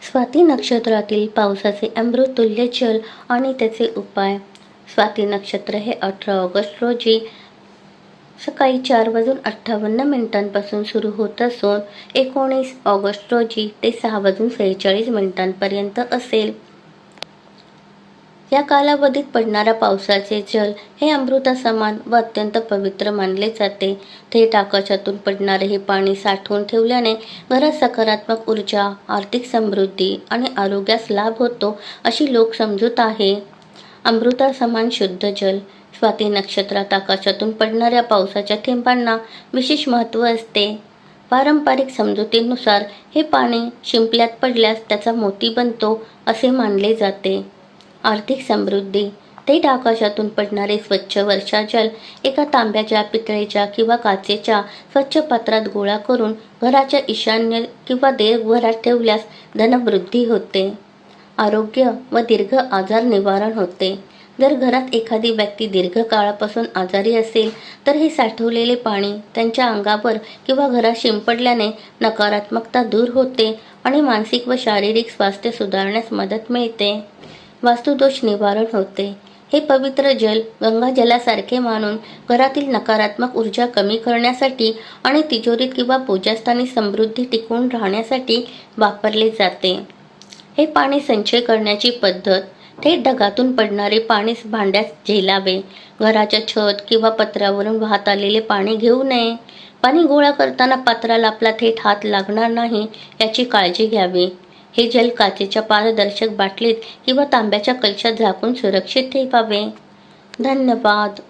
स्वाती नक्षत्रातील पावसाचे अमृततुल्य जल आणि त्याचे उपाय. स्वाती नक्षत्र हे 18 ऑगस्ट रोजी सकाळी 4:58 सुरू होत असून 19 ऑगस्ट रोजी ते 6:46 असेल. या कालावधीत पडणाऱ्या पावसाचे जल हे अमृतासमान व अत्यंत पवित्र मानले जाते. थेट आकाशातून पडणारे हे पाणी साठवून ठेवल्याने घरात सकारात्मक ऊर्जा, आर्थिक समृद्धी आणि आरोग्यास लाभ होतो अशी लोकसमजूत आहे. अमृतासमान शुद्ध जल. स्वाती नक्षत्रात आकाशातून पडणाऱ्या पावसाच्या थेंबांना विशेष महत्त्व असते. पारंपरिक समजुतीनुसार हे पाणी शिंपल्यात पडल्यास त्याचा मोती बनतो असे मानले जाते. आर्थिक समृद्धी. थेट आकाशातून पडणारे स्वच्छ वर्षाजल एका तांब्याच्या, पितळेच्या किंवा काचेच्या स्वच्छ पात्रात गोळा करून घराच्या ईशान्य किंवा देवघरात ठेवल्यास धनवृद्धी होते. आरोग्य व दीर्घ आजार निवारण होते. जर घरात एखादी व्यक्ती दीर्घकाळापासून आजारी असेल तर हे साठवलेले पाणी त्यांच्या अंगावर किंवा घरात शिंपडल्याने नकारात्मकता दूर होते आणि मानसिक व शारीरिक स्वास्थ्य सुधारण्यास मदत मिळते. वास्तुदोष निवारण होते. हे पवित्र जल गंगाजलासारखे मानून घरातील नकारात्मक ऊर्जा कमी करण्यासाठी आणि तिजोरीत किंवा पूजास्थानी समृद्धी टिकून राहण्यासाठी वापरले जाते. हे पाणी संचय करण्याची पद्धत. थेट ढगातून पडणारे पाणी भांड्यात झेलावे. घराच्या छत किंवा पत्र्यावरून वाहत आलेले पाणी घेऊ नये. पाणी गोळा करताना पात्राला आपला थेट हात लागणार नाही याची काळजी घ्यावी. हे जल काचेच्या पारदर्शक बाटलीत किंवा तांब्याच्या कलशात झाकून सुरक्षित ठेवावे. धन्यवाद.